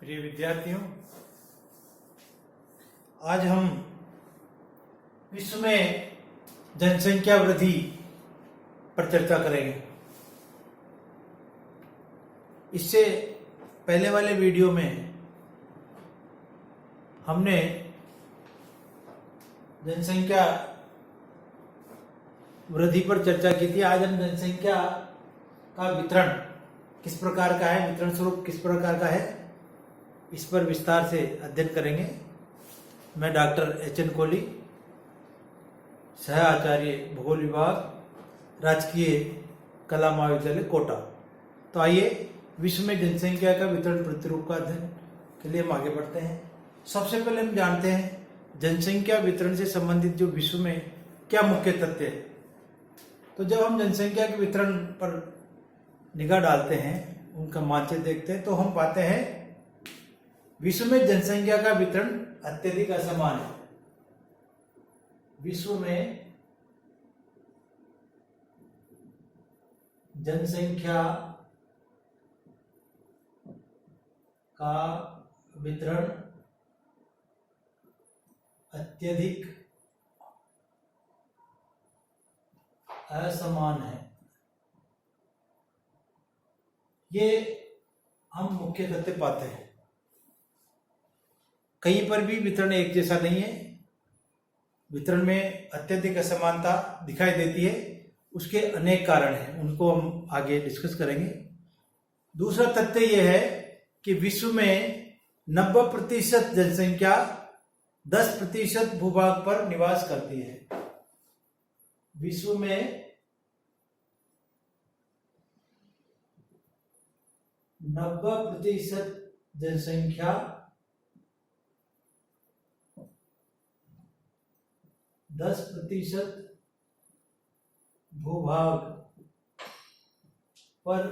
प्रिय विद्यार्थियों, आज हम विश्व में जनसंख्या वृद्धि पर चर्चा करेंगे। इससे पहले वाले वीडियो में हमने जनसंख्या वृद्धि पर चर्चा की थी। आज हम जनसंख्या का वितरण किस प्रकार का है, वितरण स्वरूप किस प्रकार का है, इस पर विस्तार से अध्ययन करेंगे। मैं डॉक्टर एच.एन. कोहली, सह आचार्य भूगोल विभाग, राजकीय कला महाविद्यालय कोटा। तो आइए विश्व में जनसंख्या का वितरण प्रतिरूप का अध्ययन के लिए हम आगे बढ़ते हैं। सबसे पहले हम जानते हैं जनसंख्या वितरण से संबंधित जो विश्व में क्या मुख्य तथ्य है। तो जब हम जनसंख्या के वितरण पर निगाह डालते हैं, उनका मानचित्र देखते हैं, तो हम पाते हैं विश्व में जनसंख्या का वितरण अत्यधिक असमान है। विश्व में जनसंख्या का वितरण अत्यधिक असमान है। ये हम मुख्य तथ्य पाते हैं। कहीं पर भी वितरण एक जैसा नहीं है। वितरण में अत्यधिक असमानता दिखाई देती है। उसके अनेक कारण हैं, उनको हम आगे डिस्कस करेंगे। दूसरा तथ्य यह है कि विश्व में 90% जनसंख्या 10% भूभाग पर निवास करती है। विश्व में 90% जनसंख्या 10% भूभाग पर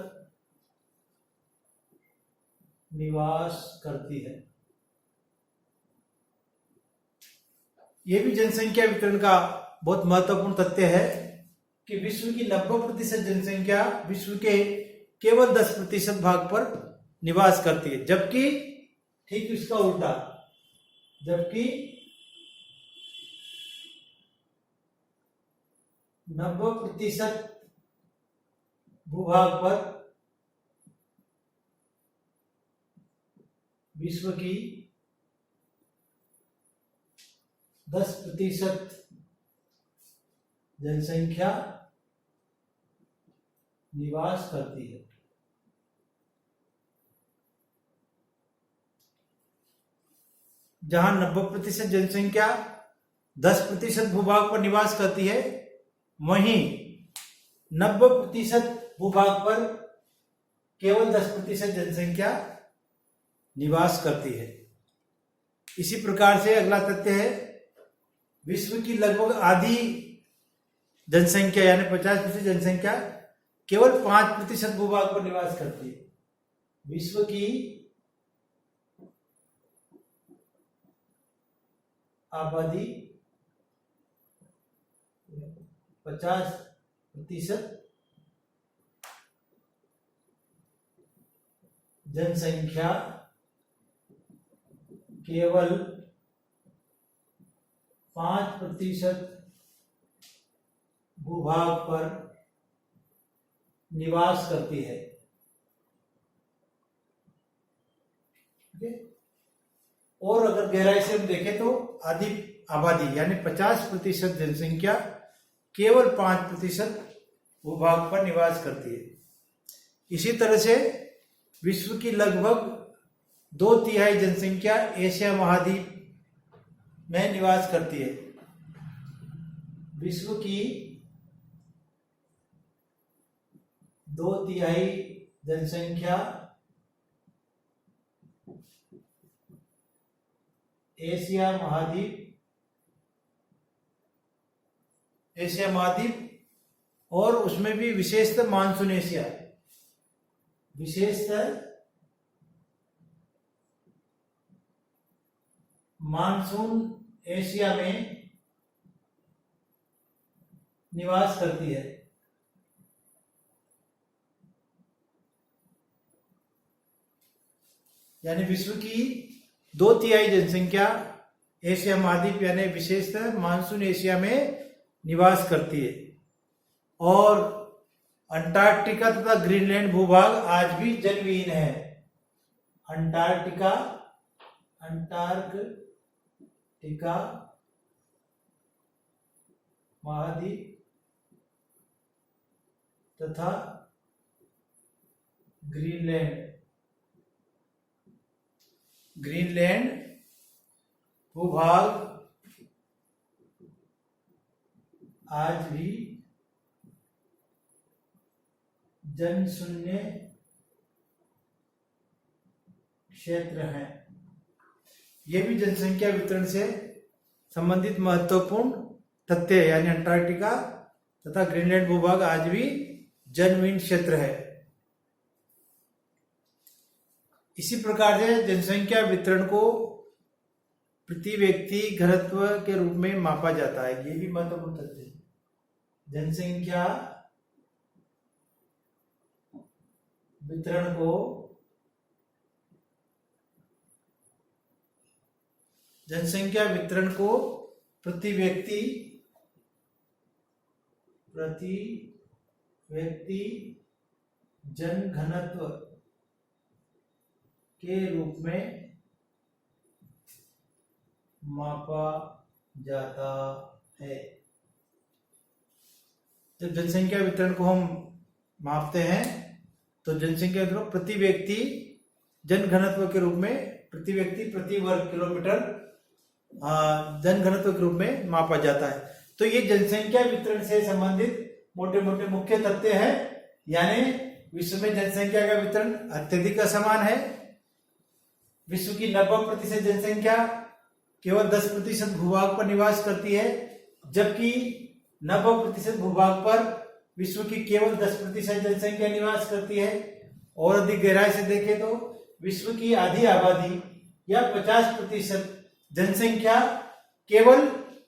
निवास करती है। यह भी जनसंख्या वितरण का बहुत महत्वपूर्ण तथ्य है कि विश्व की 90% जनसंख्या विश्व के केवल 10% भाग पर निवास करती है, जबकि ठीक इसका उल्टा, जबकि 90% भूभाग पर विश्व की 10% जनसंख्या निवास करती है। जहां 90% जनसंख्या 10% भूभाग पर निवास करती है, वहीं 90% भूभाग पर केवल 10% जनसंख्या निवास करती है। इसी प्रकार से अगला तथ्य है, विश्व की लगभग आधी जनसंख्या यानी 50% जनसंख्या केवल 5% भूभाग पर निवास करती है। विश्व की आबादी 50% जनसंख्या केवल 5% भूभाग पर निवास करती है। और अगर गहराई से हम देखें तो आधी आबादी यानी 50% जनसंख्या केवल 5% भूभाग पर निवास करती है। इसी तरह से विश्व की लगभग 2/3 जनसंख्या एशिया महाद्वीप में निवास करती है। विश्व की 2/3 जनसंख्या एशिया महाद्वीप और उसमें भी विशेषतः मानसून एशिया, विशेषतः मानसून एशिया में निवास करती है। यानी विश्व की 2/3 जनसंख्या एशिया महाद्वीप यानी विशेषतः मानसून एशिया में निवास करती है और अंटार्कटिका तथा ग्रीनलैंड भूभाग आज भी जलविहीन है। अंटार्कटिका महाद्वीप तथा ग्रीनलैंड भूभाग आज भी जनशून्य क्षेत्र हैं। ये भी जनसंख्या वितरण से संबंधित महत्वपूर्ण तथ्य है, यानी अंटार्कटिका तथा ग्रीनलैंड भूभाग आज भी जनविहीन क्षेत्र है। इसी प्रकार से जनसंख्या वितरण को प्रति व्यक्ति घनत्व के रूप में मापा जाता है। ये भी महत्वपूर्ण तथ्य है। जनसंख्या वितरण को प्रति व्यक्ति जन घनत्व के रूप में मापा जाता है। जब जनसंख्या वितरण को हम मापते हैं तो जनसंख्या वितरण प्रति व्यक्ति जन घनत्व के रूप में प्रति व्यक्ति प्रति वर्ग किलोमीटर जन घनत्व के रूप में मापा जाता है। तो ये जनसंख्या वितरण से संबंधित मोटे मोटे मुख्य तथ्य है। यानी विश्व में जनसंख्या का वितरण अत्यधिक असमान है। विश्व की 90% जनसंख्या केवल 10% भूभाग पर निवास करती है, जबकि 90% भूभाग पर विश्व की केवल 10% जनसंख्या निवास करती है। और अधिक गहराई से देखें तो विश्व की आधी आबादी या 50% जनसंख्या केवल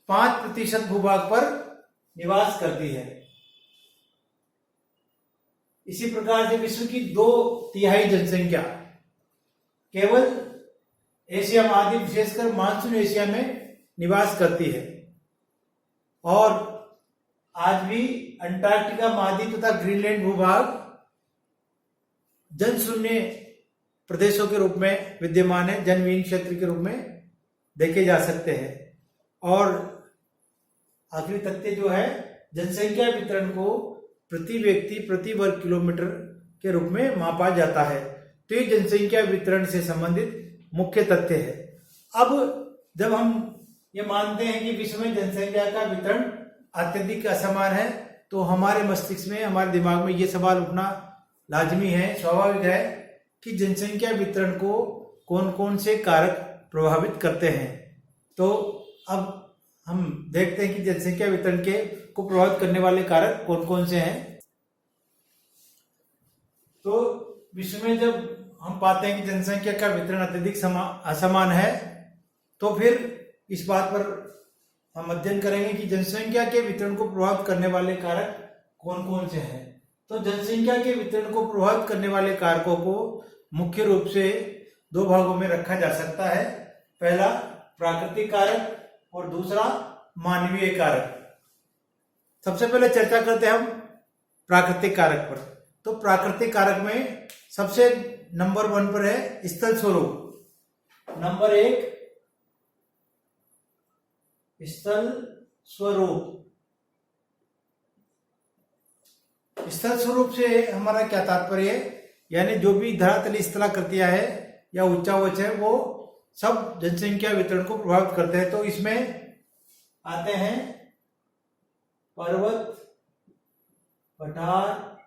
5% भूभाग पर निवास करती है। इसी प्रकार से विश्व की 2/3 जनसंख्या केवल एशिया महाद्वीप विशेषकर मानसून एशिया में निवास करती है और आज भी अंटार्कटिका महाद्वीप तथा ग्रीनलैंड भूभाग जनशून्य प्रदेशों के रूप में विद्यमान है, जनविहीन क्षेत्र के रूप में देखे जा सकते हैं। और आखिरी तथ्य जो है, जनसंख्या वितरण को प्रति व्यक्ति प्रति वर्ग किलोमीटर के रूप में मापा जाता है। तो ये जनसंख्या वितरण से संबंधित मुख्य तथ्य है। अब जब हम ये मानते हैं कि विश्व में जनसंख्या का वितरण अत्यधिक असमान है, तो हमारे मस्तिष्क में, हमारे दिमाग में ये सवाल उठना लाजमी है, स्वाभाविक है कि जनसंख्या वितरण को कौन कौन से कारक प्रभावित करते हैं। तो अब हम देखते हैं कि जनसंख्या वितरण को प्रभावित करने वाले कारक कौन कौन से हैं। तो विश्व में जब हम पाते हैं कि जनसंख्या का वितरण अत्यधिक असमान है, तो फिर इस बात पर हम अध्ययन करेंगे कि जनसंख्या के वितरण को प्रभावित करने वाले कारक कौन कौन से हैं। तो जनसंख्या के वितरण को प्रभावित करने वाले कारकों को मुख्य रूप से 2 भागों में रखा जा सकता है। पहला प्राकृतिक कारक और दूसरा मानवीय कारक। सबसे पहले चर्चा करते हैं हम प्राकृतिक कारक पर। तो प्राकृतिक कारक में सबसे नंबर 1 पर है स्थल स्वरूप। नंबर 1 स्थल स्वरूप। स्थल स्वरूप से हमारा क्या तात्पर्य है, यानी जो भी धरातलीय स्थलाकृतियां है या उच्चावच है, वो सब जनसंख्या वितरण को प्रभावित करते हैं। तो इसमें आते हैं पर्वत, पठार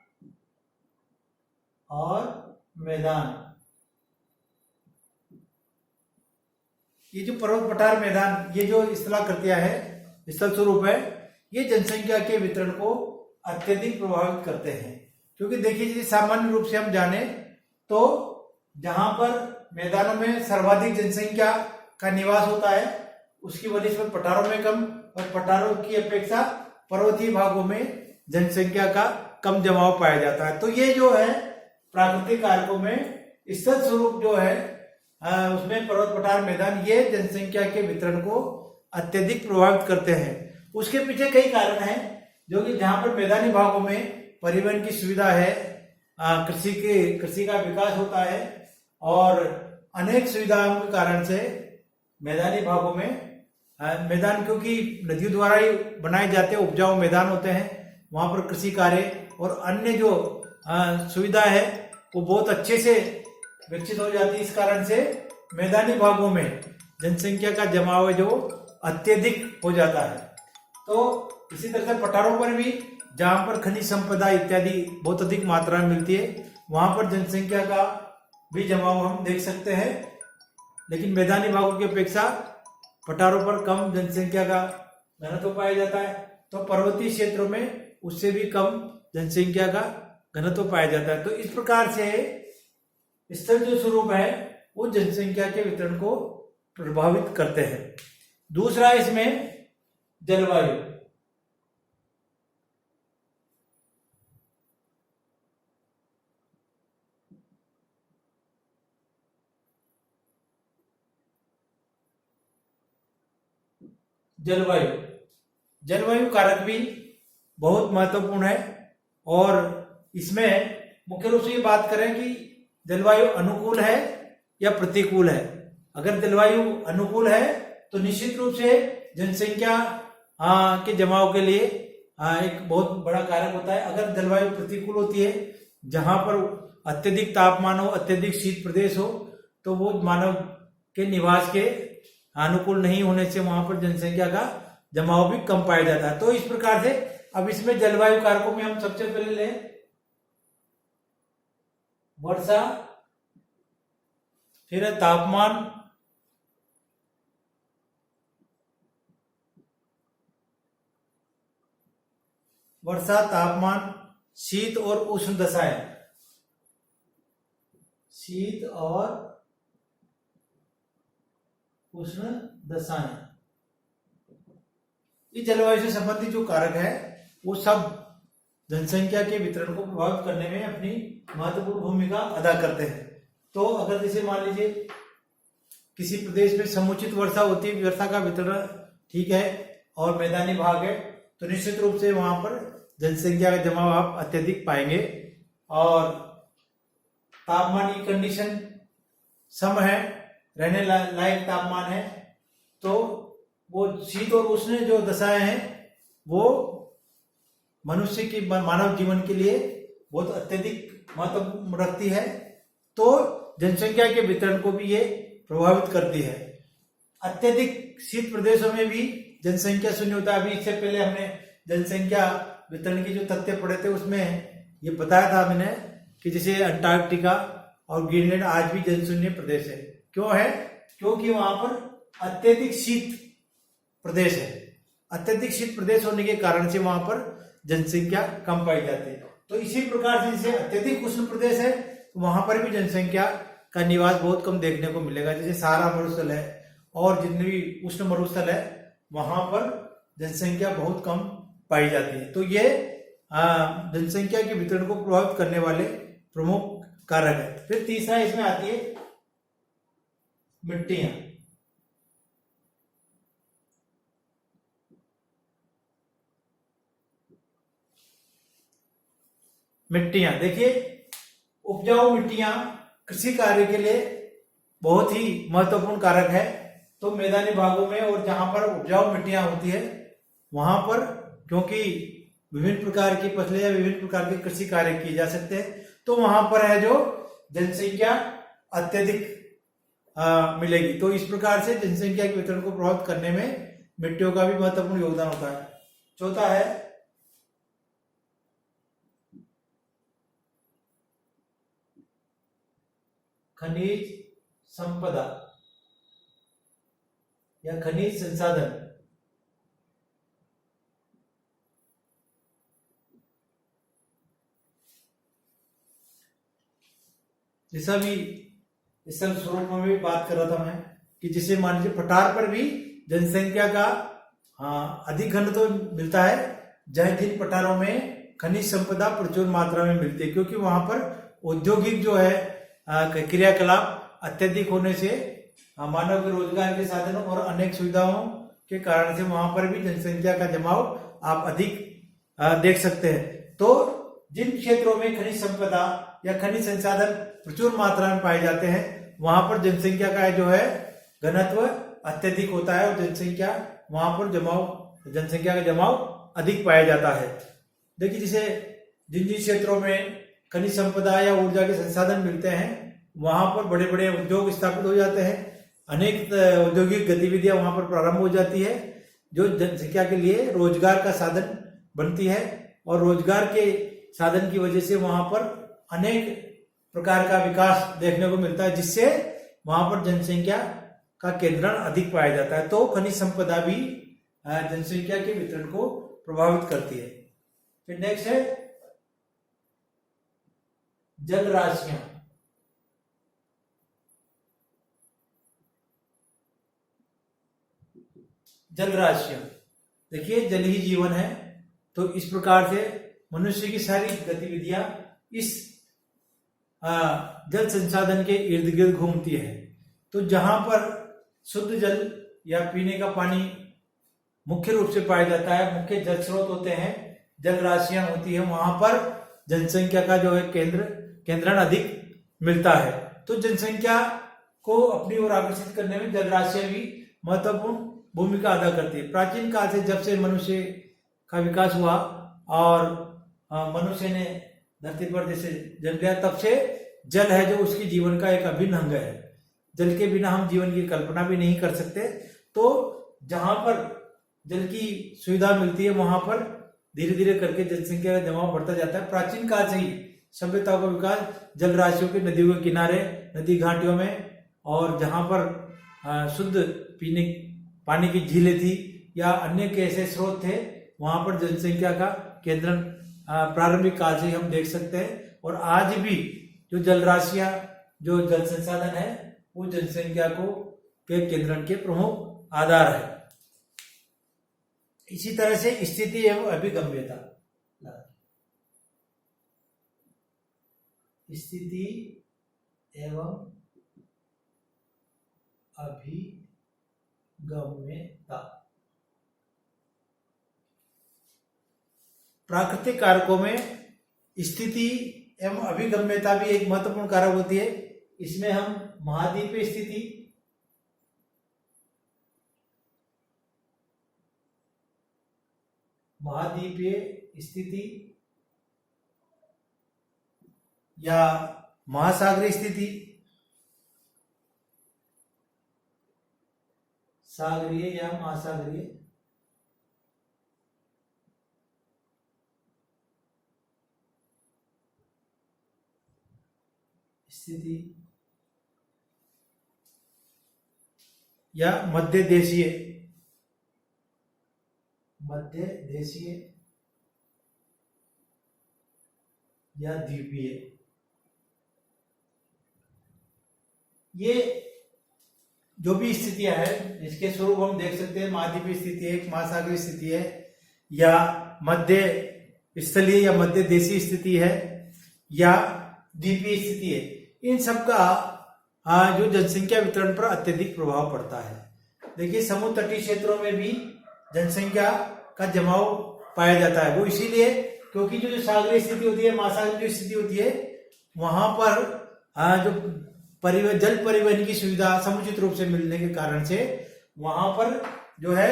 और मैदान। ये जो पर्वत, पठार, मैदान, ये जो स्थलाकृतियां है, स्थल स्वरूप है, ये जनसंख्या के वितरण को अत्यधिक प्रभावित करते हैं। क्योंकि देखिए, यदि सामान्य रूप से हम जाने तो जहां पर मैदानों में सर्वाधिक जनसंख्या का निवास होता है, उसकी वनिस्पत पठारों में कम, और पठारों की अपेक्षा पर्वतीय भागों में जनसंख्या का कम जमाव पाया जाता है। तो ये जो है प्राकृतिक कारकों में स्थल स्वरूप जो है उसमें पर्वत पठार मैदान ये जनसंख्या के वितरण को अत्यधिक प्रभावित करते हैं। उसके पीछे कई कारण हैं, जो कि जहां पर मैदानी भागों में परिवहन की सुविधा है, कृषि का विकास होता है और अनेक सुविधाओं के कारण से मैदानी भागों में मैदान, क्योंकि नदियों द्वारा ही बनाए जाते हैं, उपजाऊ मैदान होते हैं, वहां पर कृषि कार्य और अन्य जो सुविधा है वो बहुत अच्छे से विकसित हो जाती है। इस कारण से मैदानी भागों में जनसंख्या का जमाव है जो अत्यधिक हो जाता है। तो इसी तरह से पठारों पर भी, जहां पर खनिज संपदा इत्यादि बहुत अधिक मात्रा में मिलती है, वहां पर जनसंख्या का भी जमाव हम देख सकते हैं। लेकिन मैदानी भागों की अपेक्षा पठारों पर कम जनसंख्या का घनत्व पाया जाता है, तो पर्वतीय क्षेत्रों में उससे भी कम जनसंख्या का घनत्व पाया जाता है। तो इस प्रकार से स्थल जो स्वरूप है वो जनसंख्या के वितरण को प्रभावित करते हैं। दूसरा इसमें जलवायु। जलवायु कारक भी बहुत महत्वपूर्ण है और इसमें मुख्य रूप से ये बात करें कि जलवायु अनुकूल है या प्रतिकूल है। अगर जलवायु अनुकूल है तो निश्चित रूप से जनसंख्या के जमाव के लिए एक बहुत बड़ा कारक होता है। अगर जलवायु प्रतिकूल होती है, जहां पर अत्यधिक तापमान हो, अत्यधिक शीत प्रदेश हो, तो वो मानव के निवास के अनुकूल नहीं होने से वहां पर जनसंख्या का जमाव भी कम पाया जाता है। तो इस प्रकार से अब इसमें जलवायु कारकों में हम सबसे पहले लें वर्षा, फिर है तापमान, वर्षा, तापमान, शीत और उष्ण दशाएं, शीत और उष्ण दशाएं। इस जलवायु से संबंधित जो कारक है वो सब जनसंख्या के वितरण को प्रभावित करने में अपनी महत्वपूर्ण भूमिका अदा करते हैं। तो अगर जैसे मान लीजिए किसी प्रदेश में समुचित वर्षा होती है, वर्षा का वितरण ठीक है और मैदानी भाग है, तो निश्चित रूप से वहां पर जनसंख्या का जमाव आप अत्यधिक पाएंगे। और तापमान की कंडीशन सम है, रहने लायक तापमान है, तो वो शीत और उष्ण जो दशाएं हैं वो मनुष्य की, मानव जीवन के लिए बहुत अत्यधिक महत्व रखती है। तो जनसंख्या के वितरण को भी ये प्रभावित करती है। अत्यधिक शीत प्रदेशों में भी जनसंख्या शून्य होता है। अभी इससे पहले हमने जनसंख्या वितरण के जो तथ्य पढ़े थे उसमें ये बताया था मैंने कि जैसे अंटार्कटिका और ग्रीनलैंड आज भी जनशून्य प्रदेश है। क्यों है? क्योंकि वहां पर अत्यधिक शीत प्रदेश है। अत्यधिक शीत प्रदेश होने के कारण से वहां पर जनसंख्या कम पाई जाती है। तो इसी प्रकार से जैसे अत्यधिक उष्ण प्रदेश है तो वहां पर भी जनसंख्या का निवास बहुत कम देखने को मिलेगा। जैसे सहारा मरुस्थल है और जितने भी उष्ण मरुस्थल है वहां पर जनसंख्या बहुत कम पाई जाती है। तो ये जनसंख्या के वितरण को प्रभावित करने वाले प्रमुख कारक है। फिर तीसरा इसमें आती है मिट्टियां। मिट्टियां देखिए, उपजाऊ मिट्टियां कृषि कार्य के लिए बहुत ही महत्वपूर्ण कारक है। तो मैदानी भागों में और जहां पर उपजाऊ मिट्टियां होती है वहां पर, क्योंकि विभिन्न प्रकार की फसलें या विभिन्न प्रकार के कृषि कार्य किए जा सकते हैं, तो वहां पर है जो जनसंख्या अत्यधिक मिलेगी। तो इस प्रकार से जनसंख्या के वितरण को प्रभावित करने में मिट्टियों का भी महत्वपूर्ण योगदान होता है। चौथा है खनिज संपदा या खनिज संसाधन। जैसा भी इस स्वरूप में भी बात कर रहा था मैं कि जिसे मान लीजिए पठार पर भी जनसंख्या का अधिक घनत्व तो मिलता है, जहां जिन पठारों में खनिज संपदा प्रचुर मात्रा में मिलती है, क्योंकि वहां पर औद्योगिक जो है क्रियाकलाप अत्यधिक होने से मानव के रोजगार के साधनों और अनेक सुविधाओं के कारण से वहां पर भी जनसंख्या का जमाव आप अधिक देख सकते हैं। तो जिन क्षेत्रों में खनिज संपदा या खनिज संसाधन प्रचुर मात्रा में पाए जाते हैं वहां पर जनसंख्या का जो है घनत्व अत्यधिक होता है और जनसंख्या का जमाव अधिक पाया जाता है। देखिए, जैसे जिन जिन क्षेत्रों में खनिज संपदा या ऊर्जा के संसाधन मिलते हैं वहां पर बड़े बड़े उद्योग स्थापित हो जाते हैं, अनेक औद्योगिक गतिविधियां वहां पर प्रारंभ हो जाती है जो जनसंख्या के लिए रोजगार का साधन बनती है और रोजगार के साधन की वजह से वहां पर अनेक प्रकार का विकास देखने को मिलता है जिससे वहां पर जनसंख्या का केंद्रण अधिक पाया जाता है। तो खनिज संपदा भी जनसंख्या के वितरण को प्रभावित करती है। फिर नेक्स्ट है जल राशियां। जल राशियां, देखिए जल ही जीवन है, तो इस प्रकार से मनुष्य की सारी गतिविधियां इस जल संसाधन के इर्द गिर्द घूमती है। तो जहां पर शुद्ध जल या पीने का पानी मुख्य रूप से पाया जाता है, मुख्य जल स्रोत होते हैं, जल राशियां होती है, वहां पर जनसंख्या का जो है केंद्रण अधिक मिलता है। तो जनसंख्या को अपनी ओर आकर्षित करने में जल राशियां भी महत्वपूर्ण भूमिका अदा करती है। प्राचीन काल से जब से मनुष्य का विकास हुआ और मनुष्य ने धरती पर जैसे जन्म लिया तब से जल है जो उसकी जीवन का एक अभिन्न अंग है। जल के बिना हम जीवन की कल्पना भी नहीं कर सकते। तो जहां पर जल की सुविधा मिलती है वहां पर धीरे धीरे करके जनसंख्या का जमाव बढ़ता जाता है। प्राचीन काल से ही सभ्यताओं का विकास जल राशियों के नदियों के किनारे, नदी घाटियों में और जहां पर शुद्ध पीने पानी की झीलें थी या अन्य के ऐसे स्रोत थे वहां पर जनसंख्या का केंद्रण प्रारंभिक काल से ही हम देख सकते हैं। और आज भी जो जल राशियां, जो जल संसाधन है वो जनसंख्या के केंद्रण के प्रमुख आधार है। इसी तरह से स्थिति एवं अभिगम्यता, स्थिति एवं अभिगम्यता, प्राकृतिक कारकों में स्थिति एवं अभिगम्यता भी एक महत्वपूर्ण कारक होती है। इसमें हम महाद्वीपीय स्थिति, या महासागरीय स्थिति, सागरीय या महासागरीय स्थिति या मध्य देशीय या द्वीपीय, ये जो भी स्थितियां हैं इसके स्वरूप हम देख सकते हैं। महाद्वीपीय स्थिति है, एक महासागरीय स्थिति है, या मध्य स्थलीय या मध्य देशीय स्थिति है, या द्वीपीय स्थिति है। इन सब का जो जनसंख्या वितरण पर अत्यधिक प्रभाव पड़ता है। देखिए, समुद्र तटीय क्षेत्रों में भी जनसंख्या का जमाव पाया जाता है। वो इसीलिए क्योंकि जो सागरीय स्थिति होती है, महासागरीय स्थिति होती है, वहां पर जो जल परिवहन की सुविधा समुचित रूप से मिलने के कारण से वहां पर जो है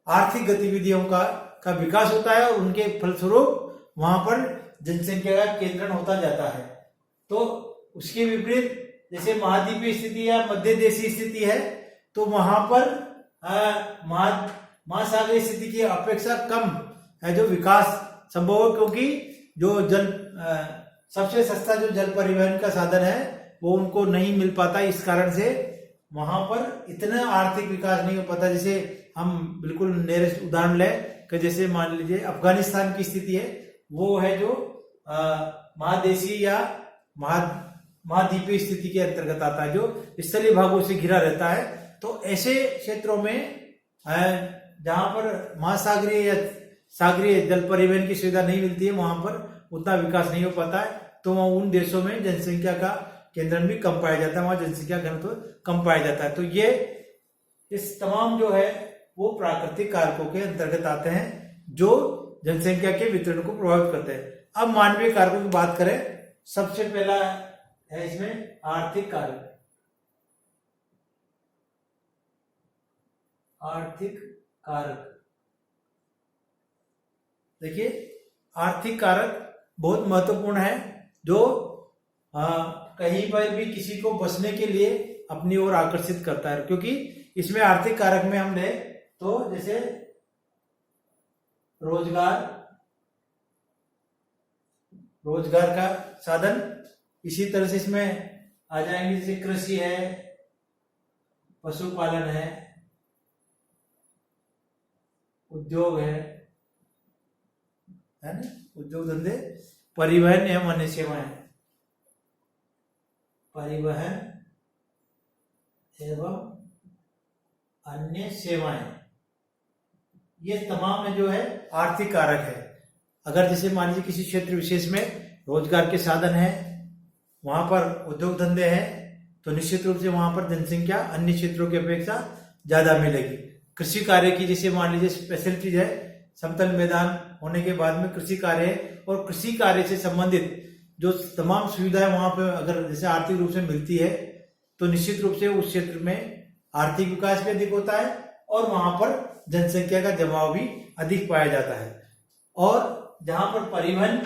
आर्थिक गतिविधियों का विकास होता है और उनके फलस्वरूप वहां पर जनसंख्या का केंद्रण होता जाता है। तो उसके विपरीत जैसे महाद्वीपीय स्थिति या मध्य देशीय स्थिति है तो वहां पर महासागरीय स्थिति की अपेक्षा कम है जो विकास संभव है, क्योंकि जो सबसे सस्ता जो जल परिवहन का साधन है वो उनको नहीं मिल पाता। इस कारण से वहां पर इतना आर्थिक विकास नहीं हो पाता। जैसे हम बिल्कुल नियरेस्ट उदाहरण लें कि जैसे मान लीजिए अफगानिस्तान की स्थिति है, वो है जो महादेशीय या महाद्वीपीय स्थिति के अंतर्गत आता है, जो स्थलीय भागों से घिरा रहता है। तो ऐसे क्षेत्रों में जहां पर महासागरीय या सागरीय जल परिवहन की सुविधा नहीं मिलती है, वहां पर उतना विकास नहीं हो पाता है। तो उन देशों में जनसंख्या का केंद्र भी कम पाया जाता है, वहां जनसंख्या घनत्व कम पाया जाता है। तो ये इस तमाम जो है वो प्राकृतिक कारकों के अंतर्गत आते हैं जो जनसंख्या के वितरण को प्रभावित करते हैं। अब मानवीय कारकों की बात करें, सबसे पहला है इसमें आर्थिक कारक। आर्थिक कारक, देखिए आर्थिक कारक बहुत महत्वपूर्ण है, जो कहीं पर भी किसी को बसने के लिए अपनी ओर आकर्षित करता है। क्योंकि इसमें आर्थिक कारक में हमने तो जैसे रोजगार का साधन, इसी तरह से इसमें आ जाएंगे जैसे कृषि है, पशुपालन है, उद्योग है ना, उद्योग धंधे, परिवहन एवं अन्य सेवाएं, परिवहन एवं अन्य सेवाएं, ये तमाम में जो है आर्थिक कारक है। अगर जैसे मान लीजिए किसी क्षेत्र विशेष में रोजगार के साधन है, वहां पर उद्योग धंधे हैं, तो निश्चित रूप से वहां पर जनसंख्या अन्य क्षेत्रों की अपेक्षा ज्यादा मिलेगी। कृषि कार्य की जैसे मान लीजिए स्पेशलिटीज है, समतल मैदान होने के बाद में कृषि कार्य है, और कृषि कार्य से संबंधित जो तमाम सुविधाएं वहां पर अगर जैसे आर्थिक रूप से मिलती है, तो निश्चित रूप से उस क्षेत्र में आर्थिक विकास भी अधिक होता है और वहां पर जनसंख्या का जमाव भी अधिक पाया जाता है। और जहां पर परिवहन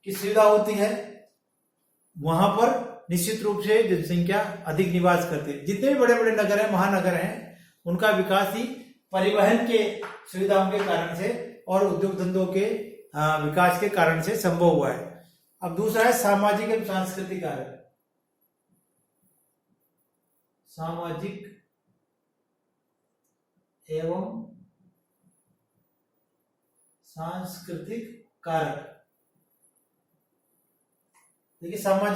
की सुविधा होती है, वहां पर निश्चित रूप से जनसंख्या अधिक निवास करती है। जितने भी बड़े बड़े नगर हैं, महानगर हैं, उनका विकास ही परिवहन के सुविधाओं के कारण से और उद्योग धंधों के विकास के कारण से संभव हुआ है। अब दूसरा है सामाजिक एवं सांस्कृतिक कारक। सामाजिक एवं सांस्कृतिक कारक, देखिए सामाजिक